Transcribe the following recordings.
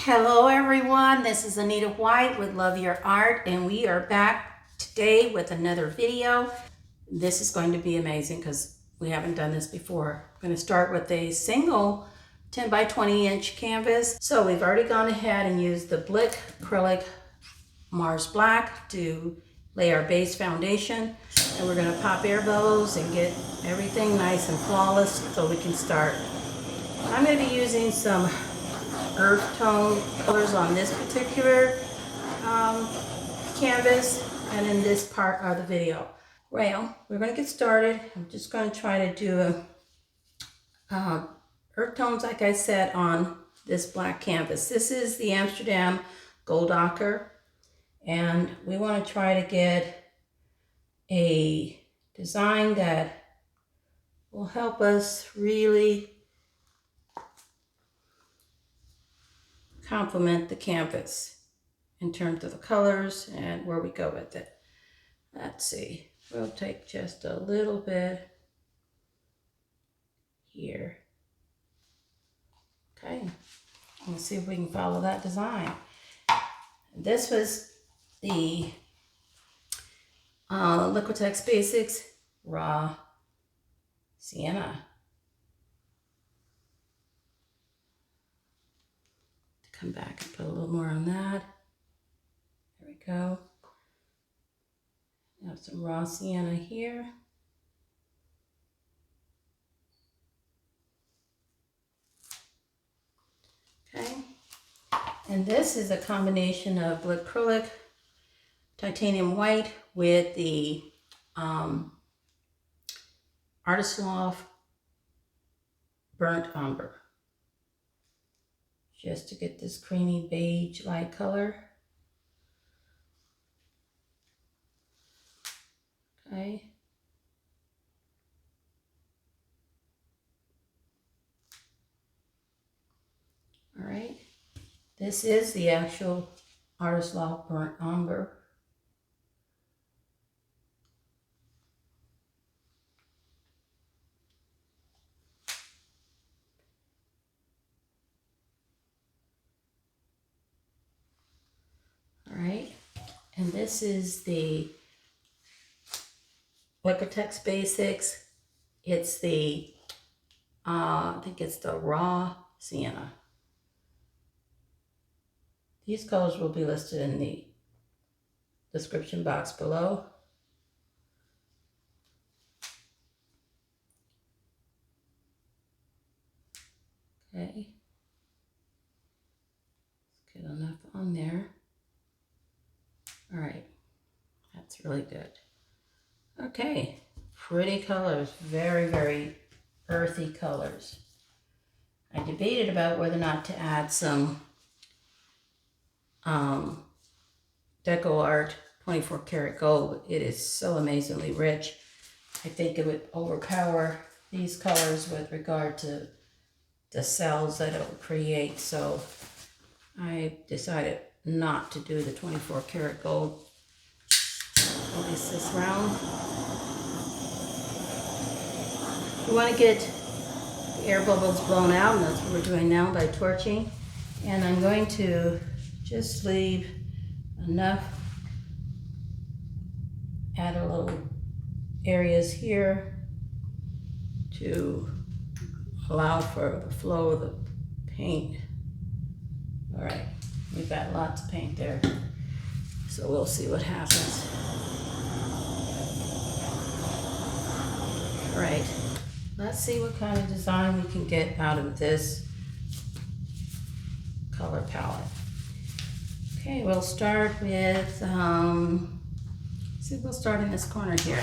Hello everyone, this is Anita White with Love Your Art, and we are back today with another video. This is going to be amazing because we haven't done this before. I'm going to start with a single 10 by 20 inch canvas. So we've already gone ahead and used the Blickrylic Mars Black to lay our base foundation, and we're going to pop air bubbles and get everything nice and flawless so we can start. I'm going to be using some earth tone colors on this particular canvas and in this part of the video. Well, we're going to get started. I'm just going to try to do earth tones, like I said, on this black canvas. This is the Amsterdam Gold Ochre, and we want to try to get a design that will help us really complement the canvas in terms of the colors and where we go with it. Let's see, we'll take just a little bit here. Okay, let's see if we can follow that design. This was the Liquitex Basics Raw Sienna. Come back and put a little more on that. There we go. I have some raw sienna here. Okay. And this is a combination of Blickrylic titanium white with the Artist Loft burnt umber, just to get this creamy beige light color. Okay. All right. This is the actual Artist Loft burnt umber. Right, and this is the Liquitex Basics. It's the, I think it's the raw sienna. These colors will be listed in the description box below. Okay, let's get enough on there. All right, that's really good. Okay, pretty colors, very, very earthy colors. I debated about whether or not to add some Deco Art 24 karat gold. It is so amazingly rich. I think it would overpower these colors with regard to the cells that it will create. So I decided not to do the 24 karat gold, at least this round. You want to get the air bubbles blown out, and that's what we're doing now by torching. And I'm going to just leave enough, add a little areas here to allow for the flow of the paint. All right. We've got lots of paint there, so we'll see what happens. All right, let's see what kind of design we can get out of this color palette. Okay, we'll start with, we'll start in this corner here.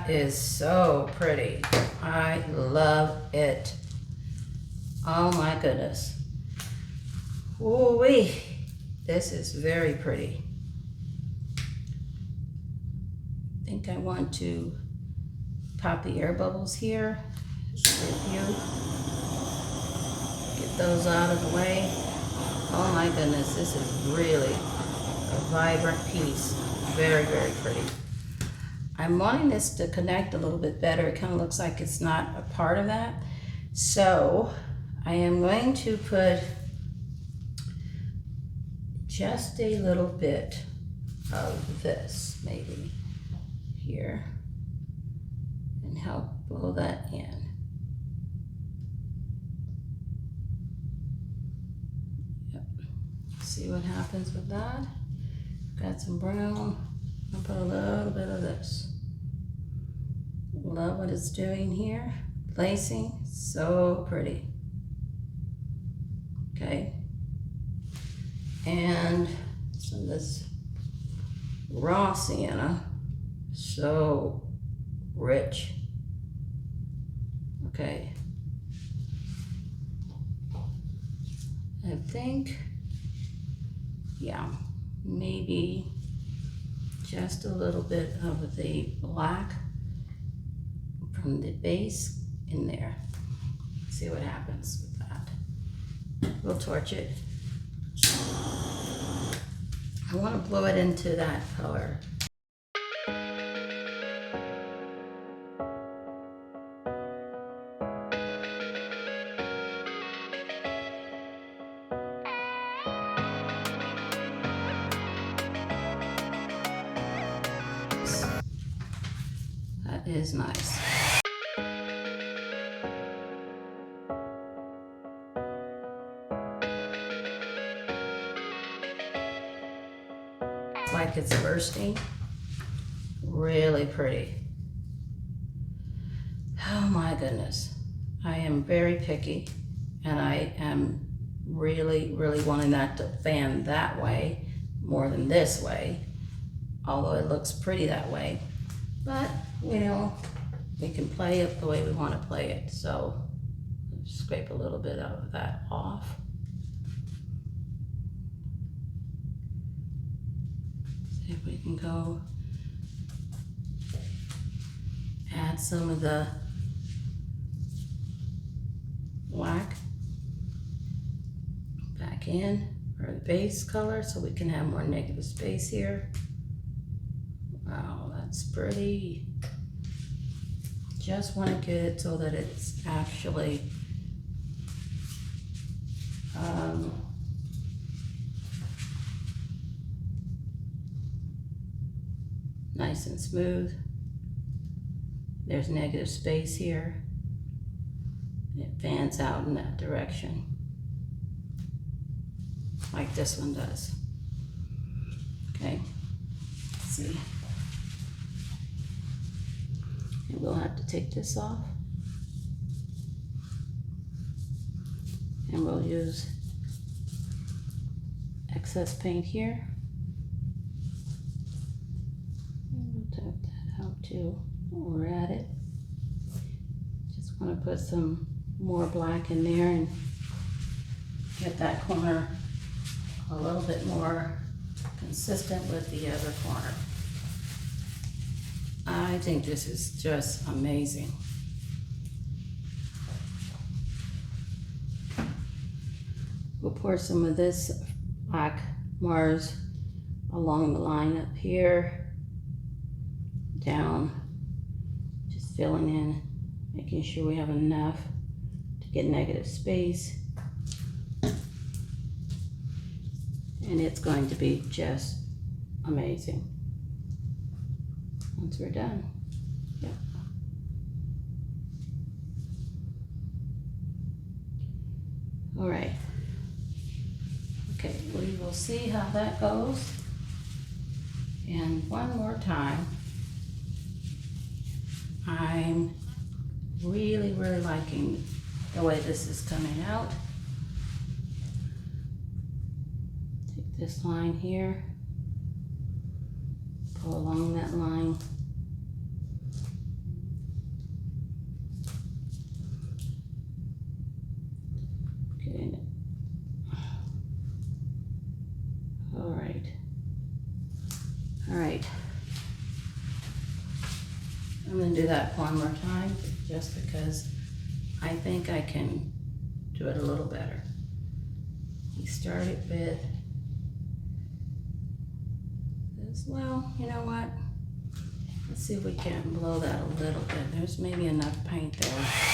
That is so pretty. I love it. Oh my goodness. Ooh-wee. This is very pretty. I think I want to pop the air bubbles here. With you. Get those out of the way. Oh my goodness, this is really a vibrant piece. Very, very pretty. I'm wanting this to connect a little bit better. It kind of looks like it's not a part of that. So I am going to put just a little bit of this maybe here and help blow that in. Yep. See what happens with that. Got some brown. I'll put a little bit of this. Love what it's doing here. Placing, so pretty. Okay. And some of this raw sienna, so rich. Okay. I think, yeah, maybe just a little bit of the black from the base in there. See what happens with that. We'll torch it. I want to blow it into that color. That is nice. It's like it's bursting. Really pretty. Oh my goodness. I am very picky and I am really wanting that to fan that way more than this way, although it looks pretty that way. But, you know, we can play it the way we want to play it. So, scrape a little bit of that off. See if we can go add some of the black back in, or the base color, so we can have more negative space here. Wow, that's pretty. Just want to get it so that it's actually nice and smooth. There's negative space here. It fans out in that direction, like this one does. Okay, let's see. And we'll have to take this off. And we'll use excess paint here. And we'll tap that out too while we're at it. Just want to put some more black in there and get that corner a little bit more consistent with the other corner. I think this is just amazing. We'll pour some of this black Mars along the line up here, down, just filling in, making sure we have enough to get negative space. And it's going to be just amazing once we're done. Yep. All right. Okay, we will see how that goes. And one more time, I'm really liking the way this is coming out. Take this line here, pull along that line, All right. I'm going to do that one more time just because I think I can do it a little better. We started with this. Well, you know what? Let's see if we can blow that a little bit. There's maybe enough paint there.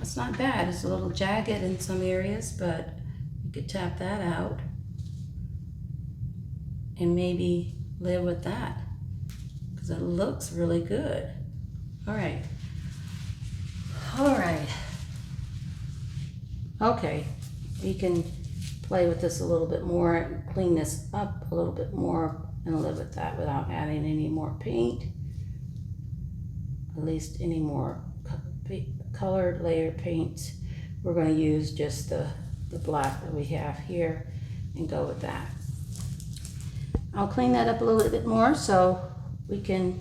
It's not bad. It's a little jagged in some areas, but you could tap that out and maybe live with that because it looks really good. All right. All right. Okay. You can play with this a little bit more and clean this up a little bit more and live with that without adding any more paint. At least any more colored layered paints. We're going to use just the black that we have here and go with that. I'll clean that up a little bit more so we can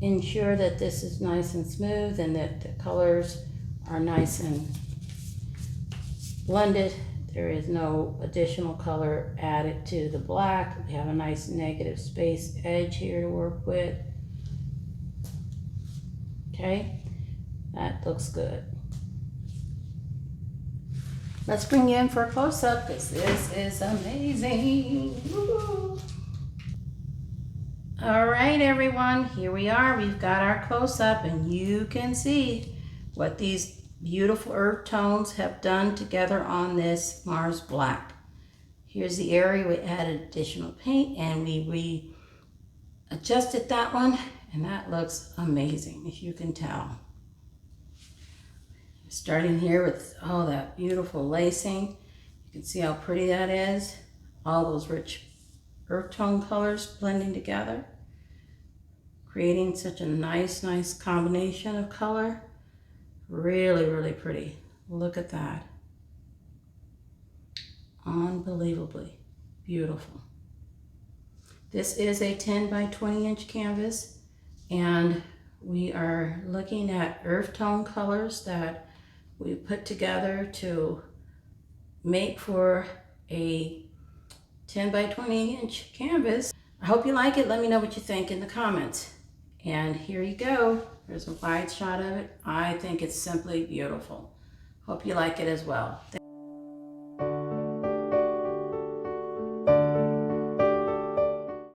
ensure that this is nice and smooth and that the colors are nice and blended. There is no additional color added to the black. We have a nice negative space edge here to work with. Okay, that looks good. Let's bring you in for a close-up because this is amazing. Woo! All right, everyone, here we are. We've got our close-up and you can see what these beautiful earth tones have done together on this Mars Black. Here's the area we added additional paint and we adjusted that one and that looks amazing, if you can tell. Starting here with all that beautiful lacing. You can see how pretty that is. All those rich earth tone colors blending together, creating such a nice combination of color. Really pretty. Look at that. Unbelievably beautiful. This is a 10 by 20 inch canvas and we are looking at earth tone colors that we put together to make for a 10 by 20 inch canvas. I hope you like it. Let me know what you think in the comments. And here you go. There's a wide shot of it. I think it's simply beautiful. Hope you like it as well.